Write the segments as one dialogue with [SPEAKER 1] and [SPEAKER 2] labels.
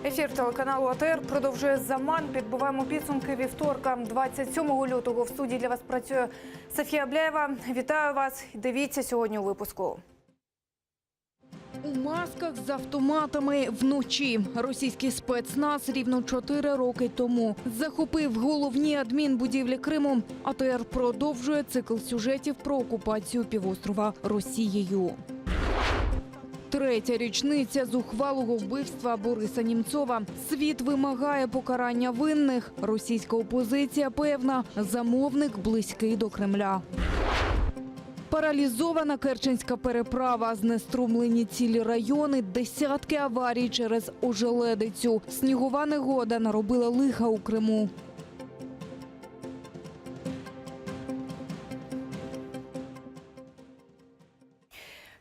[SPEAKER 1] Ефір телеканалу АТР продовжує «Заман». Підбиваємо підсумки вівторка, 27 лютого. В студії для вас працює Софія Бляєва. Вітаю вас. Дивіться сьогодні у випуску. У масках з автоматами вночі. Російський спецназ рівно 4 роки тому захопив головні адмінбудівлі Криму. АТР продовжує цикл сюжетів про окупацію півострова Росією. Третя річниця зухвалого вбивства Бориса Німцова. Світ вимагає покарання винних. Російська опозиція певна – замовник близький до Кремля. Паралізована Керченська переправа, знеструмлені цілі райони, десятки аварій через ожеледицю. Снігова негода наробила лиха у Криму.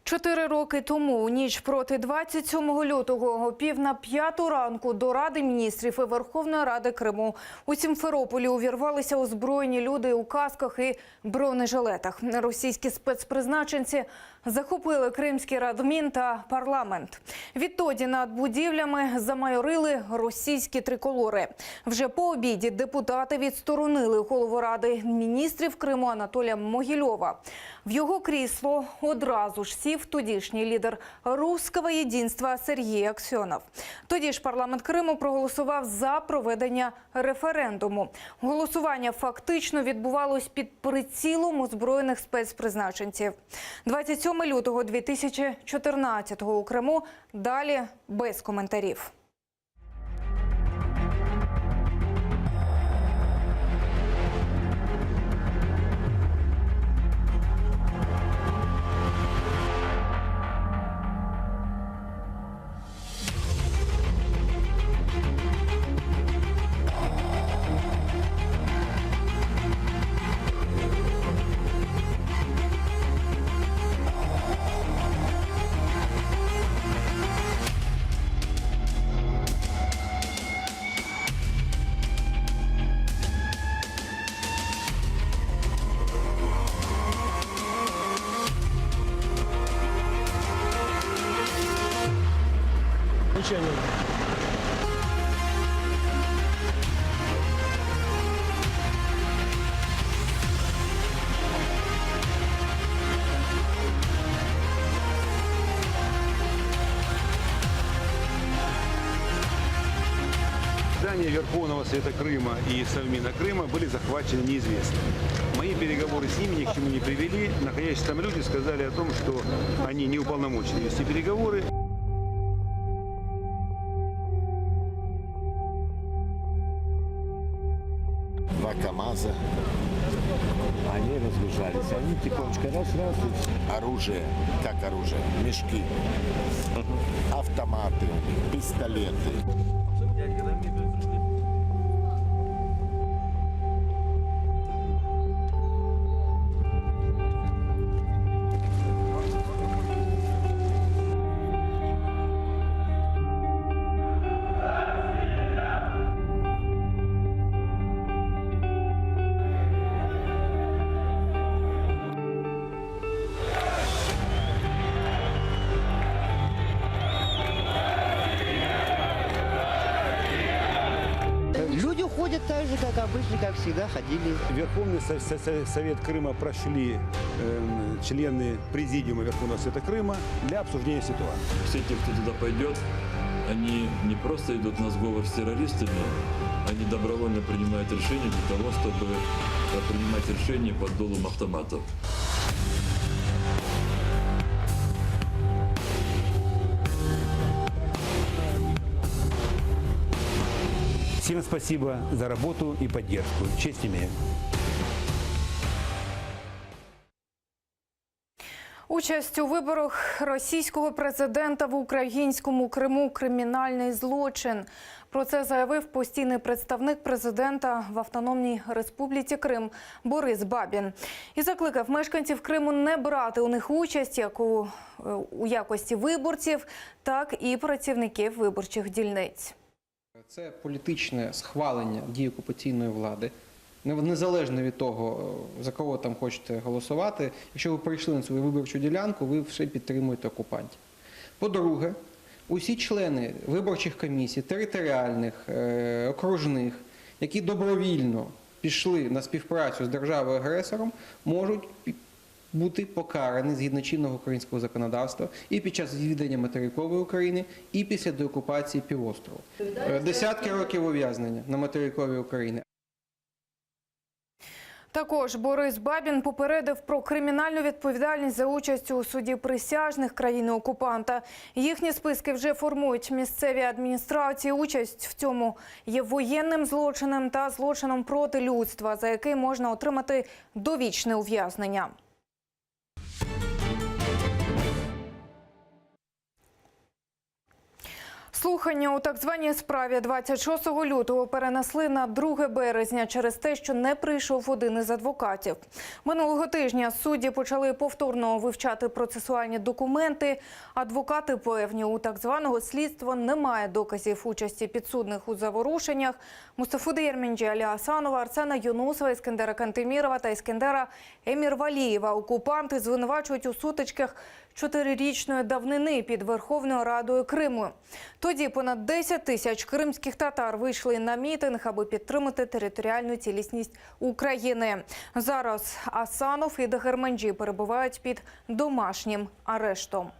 [SPEAKER 1] Чотири роки тому, у ніч проти 27 лютого, о 4:45 ранку до Ради міністрів і Верховної Ради Криму у Сімферополі увірвалися озброєні люди у касках і бронежилетах. Російські спецпризначенці захопили Кримський Радмін та парламент. Відтоді над будівлями замайорили російські триколори. Вже по обіді депутати відсторонили голову Ради міністрів Криму Анатолія Могильова. В його крісло одразу ж сів тодішній лідер Руського єдинства Сергій Аксьонов. Тоді ж парламент Криму проголосував за проведення референдуму. Голосування фактично відбувалось під прицілом озброєних спецпризначенців. 27 лютого 2014-го у Криму. Далі без коментарів.
[SPEAKER 2] Здания Верховного Совета Крыма и Совмина Крыма были захвачены неизвестно. Мои переговоры с ними ни к чему не привели. Находящиеся там люди сказали о том, что они не уполномочены вести переговоры.
[SPEAKER 3] Два КАМАЗа. Они разгружались. Они тихонечко раз. Оружие. Как оружие? Мешки. Автоматы. Пистолеты.
[SPEAKER 4] Люди ходят так же, как обычно, как всегда ходили.
[SPEAKER 2] Верховный Совет Крыма прошли члены Президиума Верховного Совета Крыма для обсуждения ситуации.
[SPEAKER 5] Все те, кто туда пойдет, они не просто идут на сговор с террористами, они добровольно принимают решение для того, чтобы принимать решения под дулом автоматов.
[SPEAKER 2] Всем спасибо за работу и поддержку. Честь имею.
[SPEAKER 1] Участь у виборах російського президента в українському Криму – кримінальний злочин. Про це заявив постійний представник президента в Автономній Республіці Крим Борис Бабін. І закликав мешканців Криму не брати у них участь як у якості виборців, так і працівників виборчих дільниць.
[SPEAKER 6] Це політичне схвалення дій окупаційної влади, незалежно від того, за кого там хочете голосувати. Якщо ви прийшли на свою виборчу ділянку, ви все підтримуєте окупантів. По-друге, усі члени виборчих комісій, територіальних, окружних, які добровільно пішли на співпрацю з державою-агресором, можуть бути покарані згідно чинного українського законодавства і під час відвідання материкової України, і після деокупації півострову. Десятки років ув'язнення на материковій Україні.
[SPEAKER 1] Також Борис Бабін попередив про кримінальну відповідальність за участь у суді присяжних країни-окупанта. Їхні списки вже формують місцеві адміністрації. Участь в цьому є воєнним злочином та злочином проти людства, за який можна отримати довічне ув'язнення. Слухання у так званій справі 26 лютого перенесли на 2 березня через те, що не прийшов один із адвокатів. Минулого тижня судді почали повторно вивчати процесуальні документи. Адвокати певні, у так званого слідства немає доказів участі підсудних у заворушеннях. Мустафу Дейерменджі, Алі Асанова, Арсена Юнусова, Іскендера Кантемірова та Іскендера Емірвалієва окупанти звинувачують у сутичках 4-річної давнини під Верховною Радою Криму. Тоді понад 10 тисяч кримських татар вийшли на мітинг, аби підтримати територіальну цілісність України. Зараз Асанов і Дейерменджі перебувають під домашнім арештом.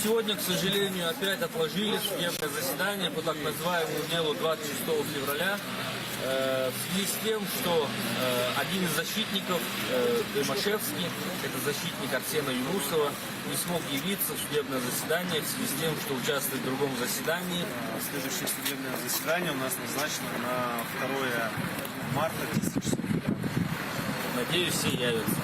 [SPEAKER 7] Сегодня, к сожалению, опять отложили судебное заседание по так называемому делу 26 февраля в связи с тем, что один из защитников, Тимошевский, это защитник Арсена Юнусова, не смог явиться в судебное заседание в связи с тем, что участвует в другом заседании.
[SPEAKER 8] Следующее судебное заседание у нас назначено на 2 марта 10 часов.
[SPEAKER 7] Надеюсь, все явятся.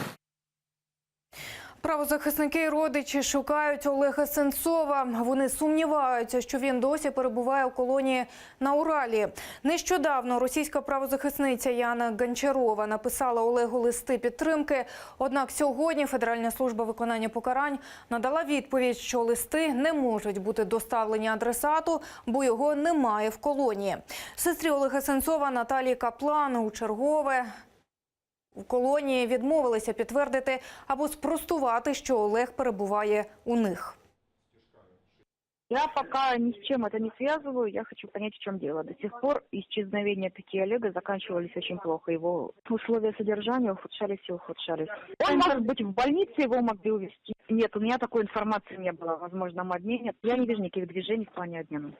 [SPEAKER 1] Правозахисники і родичі шукають Олега Сенцова. Вони сумніваються, що він досі перебуває у колонії на Уралі. Нещодавно російська правозахисниця Яна Гончарова написала Олегу листи підтримки. Однак сьогодні Федеральна служба виконання покарань надала відповідь, що листи не можуть бути доставлені адресату, бо його немає в колонії. Сестрі Олега Сенцова Наталії Каплан у чергове в колонії відмовилися підтвердити або спростувати, що Олег перебуває у них.
[SPEAKER 9] Я пока ни с чем это не связываю, я хочу понять, в чем дело. До сих пор исчезновения такие Олега заканчивались очень плохо. Его условия содержания ухудшались и ухудшались. Он может быть в больнице, его могли увезти. Нет, у меня такой информации не было о возможном обмене. Я не вижу никаких движений в плане обмена.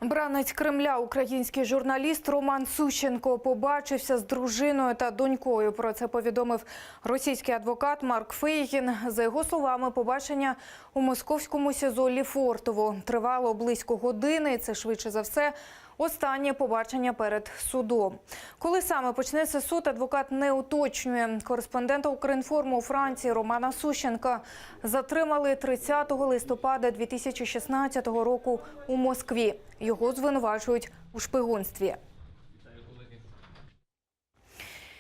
[SPEAKER 1] Бранець Кремля, український журналіст Роман Сущенко побачився з дружиною та донькою. Про це повідомив російський адвокат Марк Фейгін. За його словами, побачення у московському СІЗО Лефортово тривало близько години. Це швидше за все останнє побачення перед судом. Коли саме почнеться суд, адвокат не уточнює. Кореспондента Укрінформу у Франції Романа Сущенка затримали 30 листопада 2016 року у Москві. Його звинувачують у шпигунстві.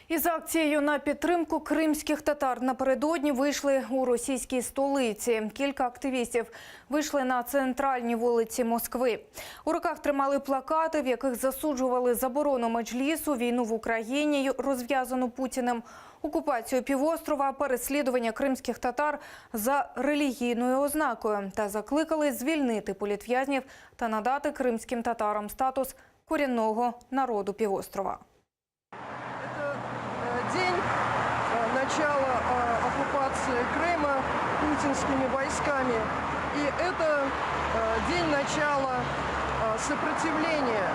[SPEAKER 1] Із акцією на підтримку кримських татар напередодні вийшли у російській столиці. Кілька активістів вийшли на центральні вулиці Москви. У руках тримали плакати, в яких засуджували заборону Меджлісу, війну в Україні, розв'язану Путіним, окупацію півострова, переслідування кримських татар за релігійною ознакою та закликали звільнити політв'язнів та надати кримським татарам статус корінного народу півострова.
[SPEAKER 10] День начала оккупации Крыма путинскими войсками. И это день начала сопротивления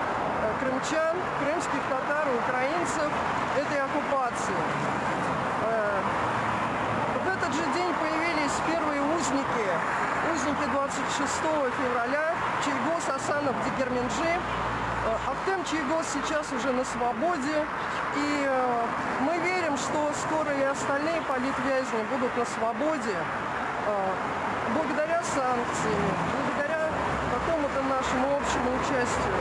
[SPEAKER 10] крымчан, крымских татар и украинцев этой оккупации. В этот же день появились первые узники 26 февраля, Чийгоз, Асанов, Дейерменджи. Ахтем Чийгоз сейчас уже на свободе, и мы верим, что скоро и остальные политвязни будут на свободе благодаря санкциям, благодаря какому-то нашему общему участию.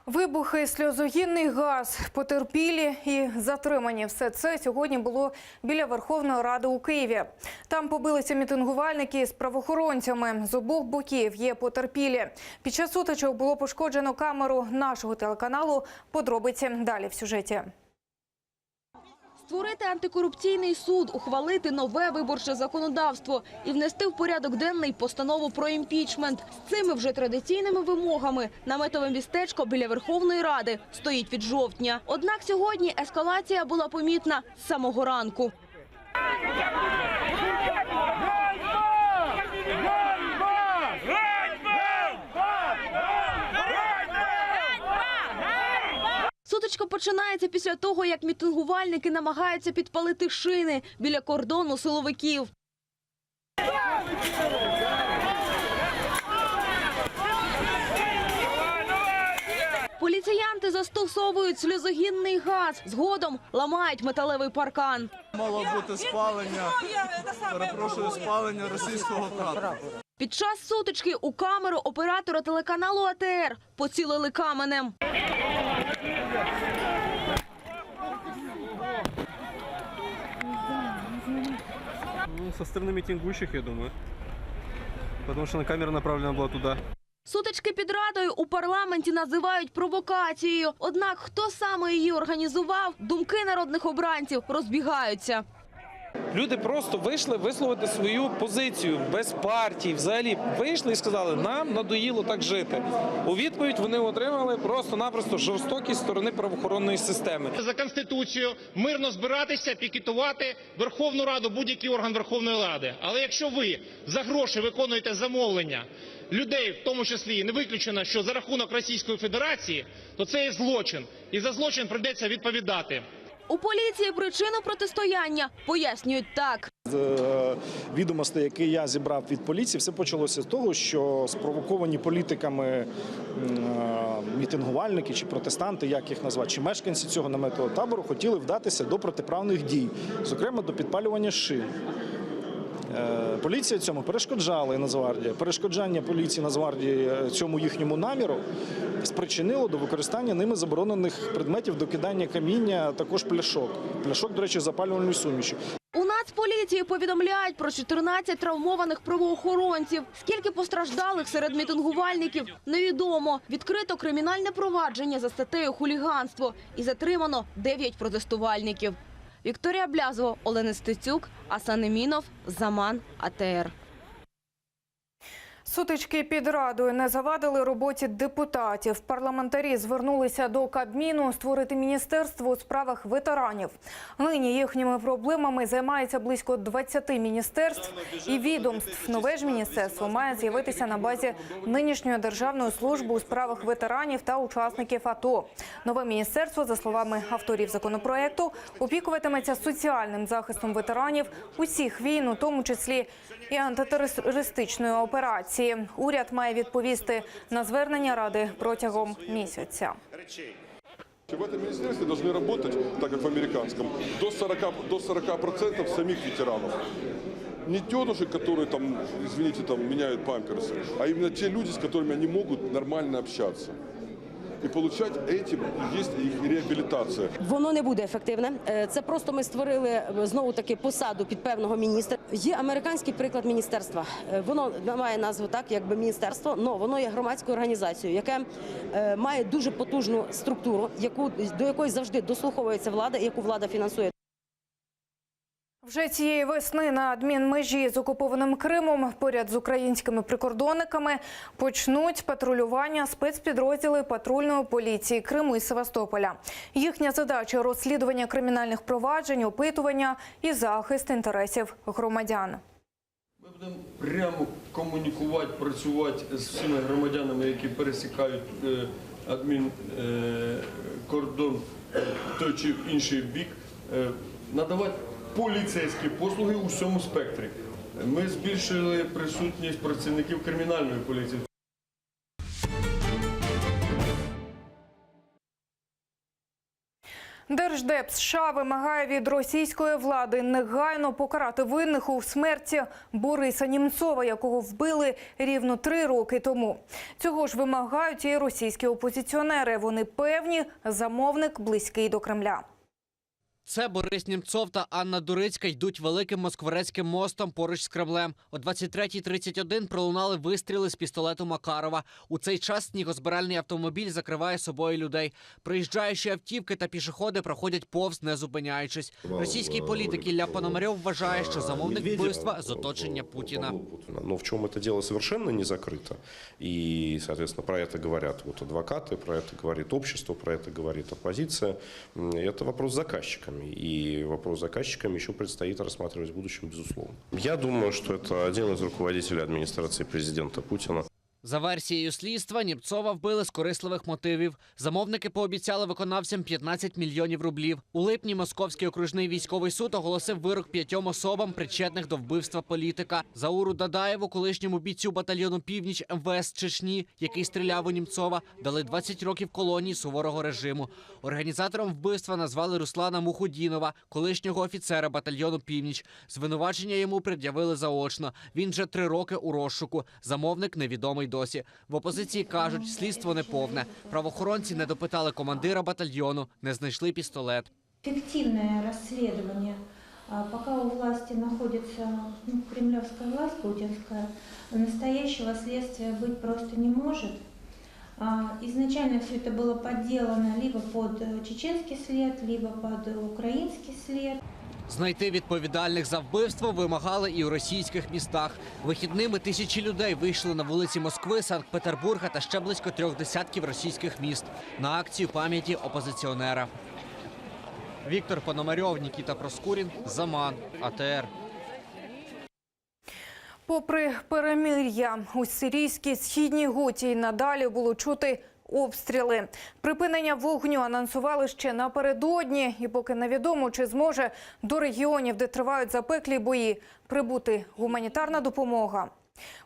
[SPEAKER 1] Вибухи, сльозогінний газ, потерпілі і затримані. Все це сьогодні було біля Верховної Ради у Києві. Там побилися мітингувальники з правоохоронцями. З обох боків є потерпілі. Під час сутичок було пошкоджено камеру нашого телеканалу. Подробиці далі в сюжеті.
[SPEAKER 11] Створити антикорупційний суд, ухвалити нове виборче законодавство і внести в порядок денний постанову про імпічмент. З цими вже традиційними вимогами наметове містечко біля Верховної Ради стоїть від жовтня. Однак сьогодні ескалація була помітна з самого ранку. Сутичка починається після того, як мітингувальники намагаються підпалити шини біля кордону силовиків. Поліціянти застосовують сльозогінний газ, згодом ламають металевий паркан.
[SPEAKER 8] Мало бути спалення, перепрошую, спалення російського прапора.
[SPEAKER 11] Під час сутички у камеру оператора телеканалу АТР поцілили каменем.
[SPEAKER 8] Со стороны митингующих, я думаю. Потому что камера направлена была туда.
[SPEAKER 11] Сутички під Радою у парламенті називають провокацією. Однак, хто саме її організував, думки народних обранців розбігаються.
[SPEAKER 12] Люди просто вийшли висловити свою позицію без партій. Взагалі вийшли і сказали, нам надоїло так жити. У відповідь вони отримали просто-напросто жорстокість сторони правоохоронної системи.
[SPEAKER 13] За Конституцію мирно збиратися, пікетувати Верховну Раду, будь-який орган Верховної Ради. Але якщо ви за гроші виконуєте замовлення людей, в тому числі не виключено, що за рахунок Російської Федерації, то це є злочин. І за злочин прийдеться відповідати.
[SPEAKER 11] У поліції причину протистояння пояснюють так.
[SPEAKER 14] З відомостей, які я зібрав від поліції, все почалося з того, що спровоковані політиками мітингувальники чи протестанти, як їх назвати, чи мешканці цього наметового табору хотіли вдатися до протиправних дій, зокрема до підпалювання шин. Поліція цьому перешкоджала, і Нацгвардія. Перешкоджання поліції Нацгвардії цьому їхньому наміру спричинило до використання ними заборонених предметів, до кидання каміння, а також пляшок. Пляшок, до речі, запалювальної суміші.
[SPEAKER 11] У Нацполіції повідомляють про 14 травмованих правоохоронців. Скільки постраждалих серед мітингувальників – невідомо. Відкрито кримінальне провадження за статтею «Хуліганство» і затримано 9 протестувальників. Вікторія Блязова, Олена Стецюк, Асан Емінов, Заман, АТР.
[SPEAKER 1] Сутички під Радою не завадили роботі депутатів. Парламентарі звернулися до Кабміну створити міністерство у справах ветеранів. Нині їхніми проблемами займається близько 20 міністерств і відомств. Нове ж міністерство має з'явитися на базі нинішньої Державної служби у справах ветеранів та учасників АТО. Нове міністерство, за словами авторів законопроекту, опікуватиметься соціальним захистом ветеранів усіх війн, у тому числі і антитерористичної операції. Уряд має відповісти на звернення Ради протягом місяця.
[SPEAKER 15] В этом министерстве должны работать, так как в американском, до 40% самих ветеранов. Не тетушек, которые там, извините, там меняют памперсы, а именно те люди, с которыми они могут нормально общаться. І отримати этим є їх реабілітація.
[SPEAKER 16] Воно не буде ефективне. Це просто ми створили знову-таки посаду під певного міністра. Є американський приклад міністерства. Воно має назву так, якби міністерство, але воно є громадською організацією, яке має дуже потужну структуру, до якої завжди дослуховується влада і яку влада фінансує.
[SPEAKER 1] Вже цієї весни на адмінмежі з окупованим Кримом поряд з українськими прикордонниками почнуть патрулювання спецпідрозділи патрульної поліції Криму і Севастополя. Їхня задача – розслідування кримінальних проваджень, опитування і захист інтересів громадян.
[SPEAKER 17] Ми будемо прямо комунікувати, працювати з всіма громадянами, які пересікають адмінкордон в той чи інший бік, надавати поліцейські послуги у всьому спектрі. Ми збільшили присутність працівників кримінальної поліції.
[SPEAKER 1] Держдеп США вимагає від російської влади негайно покарати винних у смерті Бориса Німцова, якого вбили рівно 3 роки тому. Цього ж вимагають і російські опозиціонери. Вони певні, замовник близький до Кремля.
[SPEAKER 18] Це Борис Німцов та Анна Дурицька йдуть великим москворецьким мостом поруч з Кремлем. О 23:31 пролунали вистріли з пістолету Макарова. У цей час снігозбиральний автомобіль закриває собою людей. Проїжджаючі автівки та пішоходи проходять повз, не зупиняючись. Російський політик Ілля Пономарьов вважає, що замовник вбивства з оточення Путіна.
[SPEAKER 19] Но в чем это дело совершенно не закрыто. И, соответственно, про это говорят вот адвокаты, про это говорит общество, про это говорит оппозиция. Это вопрос с заказчиками. И вопрос с заказчиками еще предстоит рассматривать в будущем, безусловно. Я думаю, что это один из руководителей администрации президента Путина.
[SPEAKER 18] За версією слідства, Німцова вбили з корисливих мотивів. Замовники пообіцяли виконавцям 15 мільйонів рублів. У липні Московський окружний військовий суд оголосив вирок 5 особам, причетних до вбивства політика. Зауру Дадаєву, колишньому бійцю батальйону «Північ» МВС Чечні, який стріляв у Німцова, дали 20 років колонії суворого режиму. Організатором вбивства назвали Руслана Мухудінова, колишнього офіцера батальйону «Північ». Звинувачення йому пред'явили заочно. Він вже 3 роки у розшуку. Замовник невідомий досі. В опозиції кажуть, слідство неповне. Правоохоронці не допитали командира батальйону, не знайшли пістолет.
[SPEAKER 20] Фиктивное расследование. Пока у власти находится кремлевская власть, путинская, настоящего следствия быть просто не может. Изначально все это было подделано либо под чеченский след, либо под украинский след.
[SPEAKER 18] Знайти відповідальних за вбивство вимагали і у російських містах. Вихідними тисячі людей вийшли на вулиці Москви, Санкт-Петербурга та ще близько 3 десятків російських міст на акцію пам'яті опозиціонера. Віктор Пономарьов, Нікіта Проскурін, Заман, АТР.
[SPEAKER 1] Попри перемир'я у сирійській Східній Гуті надалі було чути обстріли. Припинення вогню анонсували ще напередодні, і поки невідомо, чи зможе до регіонів, де тривають запеклі бої, прибути гуманітарна допомога.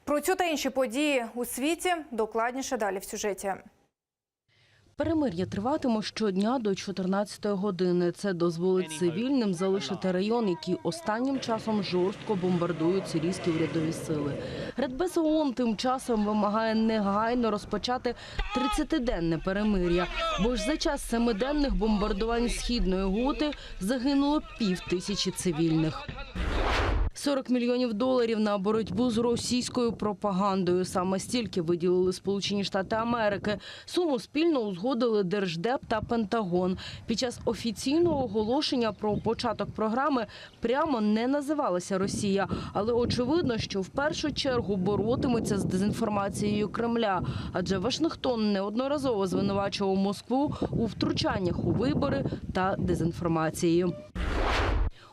[SPEAKER 1] Про цю та інші події у світі докладніше далі в сюжеті.
[SPEAKER 11] Перемир'я триватиме щодня до 14-ї години. Це дозволить цивільним залишити район, який останнім часом жорстко бомбардують сирійські урядові сили. Радбез ООН тим часом вимагає негайно розпочати 30-денне перемир'я, бо ж за час 7-денних бомбардувань Східної Гути загинуло 5000 цивільних. $40 мільйонів на боротьбу з російською пропагандою. Саме стільки виділили Сполучені Штати Америки. Суму спільно узгодили Держдеп та Пентагон. Під час офіційного оголошення про початок програми прямо не називалася Росія. Але очевидно, що в першу чергу боротиметься з дезінформацією Кремля. Адже Вашингтон неодноразово звинувачував Москву у втручаннях у вибори та дезінформації.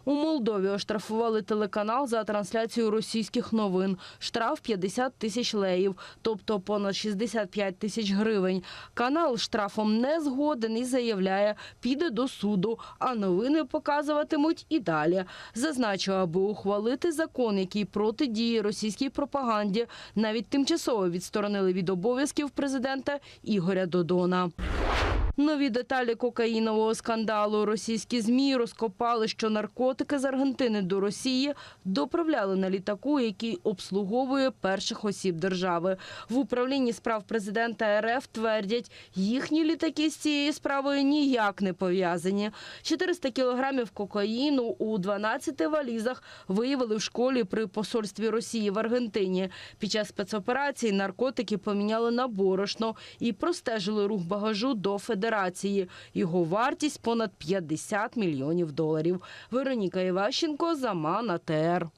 [SPEAKER 11] У Молдові оштрафували телеканал за трансляцію російських новин. Штраф 50 тисяч леїв, тобто понад 65 тисяч гривень. Канал штрафом не згоден і заявляє, піде до суду, а новини показуватимуть і далі. Зазначу, аби ухвалити закон, який протидіє російській пропаганді, навіть тимчасово відсторонили від обов'язків президента Ігоря Додона. Нові деталі кокаїнового скандалу. Російські ЗМІ розкопали, що наркотики з Аргентини до Росії доправляли на літаку, який обслуговує перших осіб держави. В управлінні справ президента РФ твердять, їхні літаки з цією справою ніяк не пов'язані. 400 кілограмів кокаїну у 12 валізах виявили в школі при посольстві Росії в Аргентині. Під час спецоперації наркотики поміняли на борошно і простежили рух багажу до Федерації. Його вартість – понад $50 мільйонів. Вероніка Іващенко, Заман, АТР.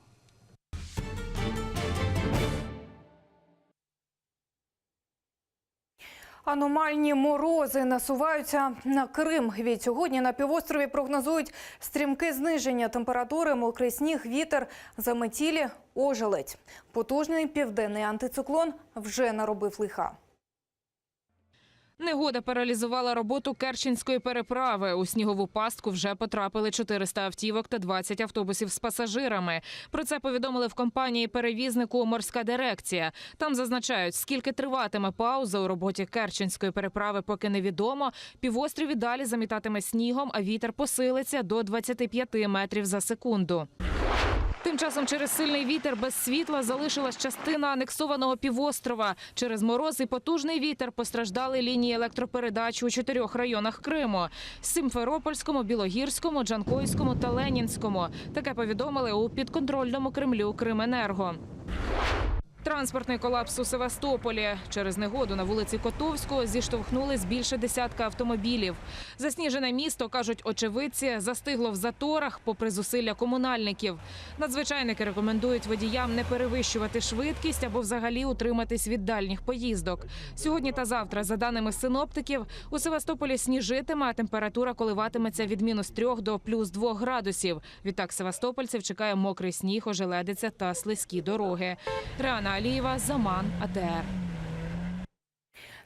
[SPEAKER 1] Аномальні морози насуваються на Крим. Від сьогодні на півострові прогнозують стрімке зниження температури, мокрий сніг, вітер, заметілі, ожеледь. Потужний південний антициклон вже наробив лиха.
[SPEAKER 21] Негода паралізувала роботу Керченської переправи. У снігову пастку вже потрапили 400 автівок та 20 автобусів з пасажирами. Про це повідомили в компанії-перевізнику «Морська дирекція». Там зазначають, скільки триватиме пауза у роботі Керченської переправи, поки невідомо. Півострів і далі замітатиме снігом, а вітер посилиться до 25 метрів за секунду. Тим часом через сильний вітер без світла залишилась частина анексованого півострова. Через мороз і потужний вітер постраждали лінії електропередач у 4 районах Криму – Сімферопольському, Білогірському, Джанкойському та Ленінському. Таке повідомили у підконтрольному Кремлю Крименерго. Транспортний колапс у Севастополі. Через негоду на вулиці Котовського зіштовхнулись більше десятка автомобілів. Засніжене місто, кажуть очевидці, застигло в заторах попри зусилля комунальників. Надзвичайники рекомендують водіям не перевищувати швидкість або взагалі утриматись від дальніх поїздок. Сьогодні та завтра, за даними синоптиків, у Севастополі сніжитиме, а температура коливатиметься від -3 до +2 градусів. Відтак севастопольців чекає мокрий сніг, ожеледиця та слизькі дороги. Реана Алієва, Заман, АТР.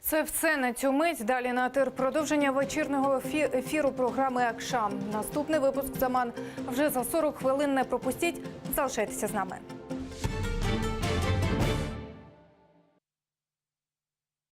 [SPEAKER 1] Це все на цю мить. Далі на АТР продовження вечірнього ефіру програми «Акшам». Наступний випуск «Заман» вже за 40 хвилин. Не пропустіть. Залишайтеся з нами.